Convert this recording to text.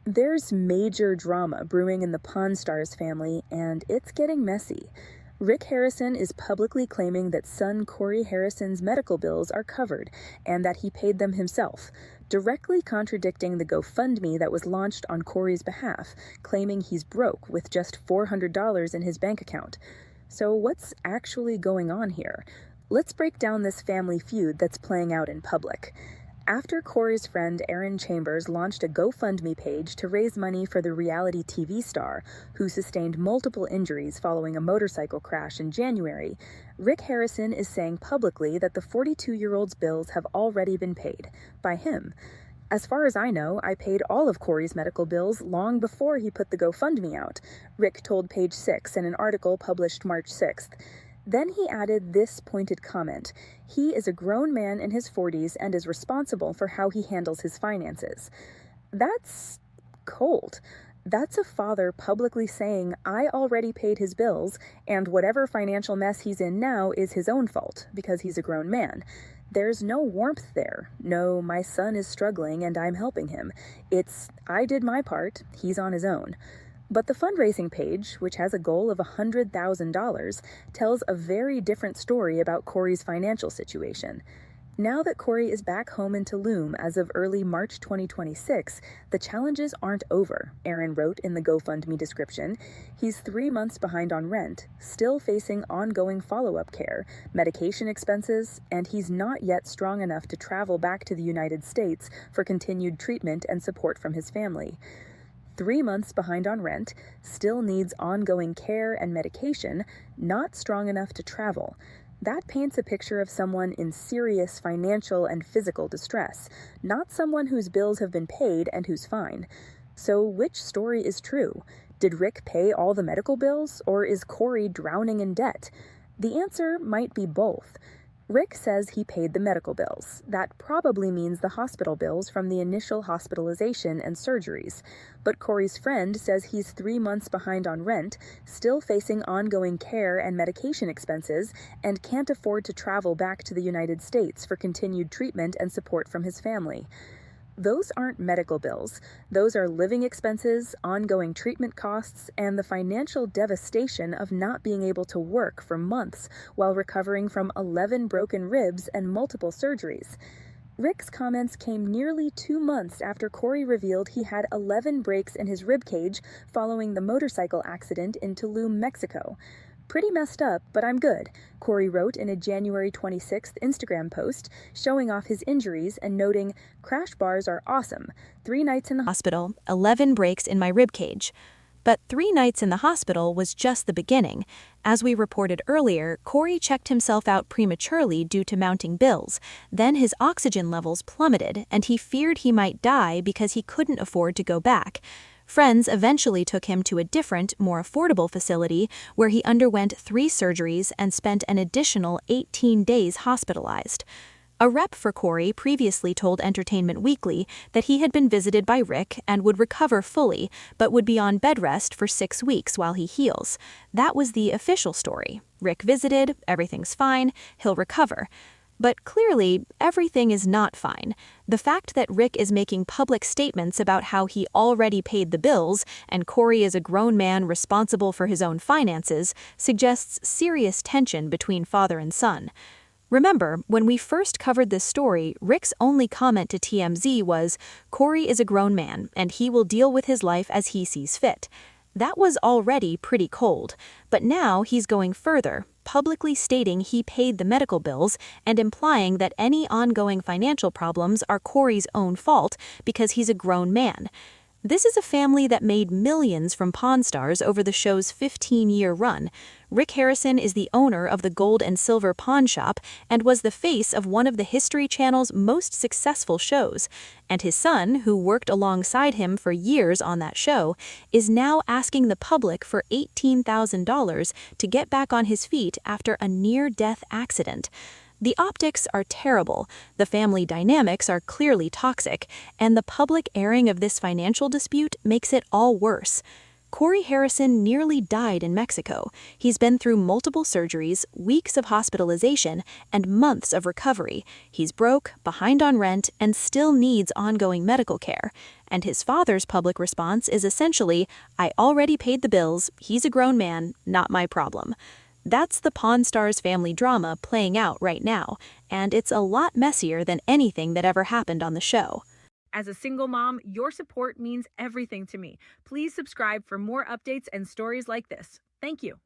There's major drama brewing in the Pawn Stars family, and it's getting messy. Rick Harrison is publicly claiming that son Corey Harrison's medical bills are covered and that he paid them himself, directly contradicting the GoFundMe that was launched on Corey's behalf, claiming he's broke with just $400 in his bank account. So what's actually going on here? Let's break down this family feud that's playing out in public. After Corey's friend Aaron Chambers launched a GoFundMe page to raise money for the reality TV star, who sustained multiple injuries following a motorcycle crash in January, Rick Harrison is saying publicly that the 42-year-old's bills have already been paid by him. As far as I know, I paid all of Corey's medical bills long before he put the GoFundMe out, Rick told Page 6 in an article published March 6th. Then he added this pointed comment: "He is a grown man in his 40s and is responsible for how he handles his finances." That's cold. That's a father publicly saying, I already paid his bills, and whatever financial mess he's in now is his own fault, because he's a grown man. There's no warmth there. No, my son is struggling and I'm helping him. It's, I did my part, he's on his own. But the fundraising page, which has a goal of $100,000, tells a very different story about Corey's financial situation. Now that Corey is back home in Tulum as of early March 2026, the challenges aren't over, Aaron wrote in the GoFundMe description. He's 3 months behind on rent, still facing ongoing follow-up care, medication expenses, and he's not yet strong enough to travel back to the United States for continued treatment and support from his family. 3 months behind on rent, still needs ongoing care and medication, not strong enough to travel. That paints a picture of someone in serious financial and physical distress, not someone whose bills have been paid and who's fine. So which story is true? Did Rick pay all the medical bills, or is Corey drowning in debt? The answer might be both. Rick says he paid the medical bills. That probably means the hospital bills from the initial hospitalization and surgeries. But Corey's friend says he's 3 months behind on rent, still facing ongoing care and medication expenses, and can't afford to travel back to the United States for continued treatment and support from his family. Those aren't medical bills. Those are living expenses, ongoing treatment costs, and the financial devastation of not being able to work for months while recovering from 11 broken ribs and multiple surgeries. Rick's comments came nearly 2 months after Corey revealed he had 11 breaks in his rib cage following the motorcycle accident in Tulum, Mexico. "Pretty messed up, but I'm good," Corey wrote in a January 26th Instagram post, showing off his injuries and noting, "Crash bars are awesome. 3 nights in the hospital, 11 breaks in my rib cage." But 3 nights in the hospital was just the beginning. As we reported earlier, Corey checked himself out prematurely due to mounting bills. Then his oxygen levels plummeted, and he feared he might die because he couldn't afford to go back. Friends eventually took him to a different, more affordable facility where he underwent 3 surgeries and spent an additional 18 days hospitalized. A rep for Corey previously told Entertainment Weekly that he had been visited by Rick and would recover fully, but would be on bed rest for 6 weeks while he heals. That was the official story. Rick visited, everything's fine, he'll recover. But clearly, everything is not fine. The fact that Rick is making public statements about how he already paid the bills and Corey is a grown man responsible for his own finances suggests serious tension between father and son. Remember, when we first covered this story, Rick's only comment to TMZ was, "Corey is a grown man, and he will deal with his life as he sees fit." That was already pretty cold, but now he's going further, publicly stating he paid the medical bills and implying that any ongoing financial problems are Corey's own fault because he's a grown man. This is a family that made millions from Pawn Stars over the show's 15-year run. Rick Harrison is the owner of the gold and silver pawn shop and was the face of one of the History Channel's most successful shows. And his son, who worked alongside him for years on that show, is now asking the public for $18,000 to get back on his feet after a near-death accident. The optics are terrible, the family dynamics are clearly toxic, and the public airing of this financial dispute makes it all worse. Corey Harrison nearly died in Mexico. He's been through multiple surgeries, weeks of hospitalization, and months of recovery. He's broke, behind on rent, and still needs ongoing medical care. and his father's public response is essentially, "I already paid the bills, he's a grown man, not my problem." That's the Pawn Stars family drama playing out right now, and it's a lot messier than anything that ever happened on the show. As a single mom, your support means everything to me. Please subscribe for more updates and stories like this. Thank you.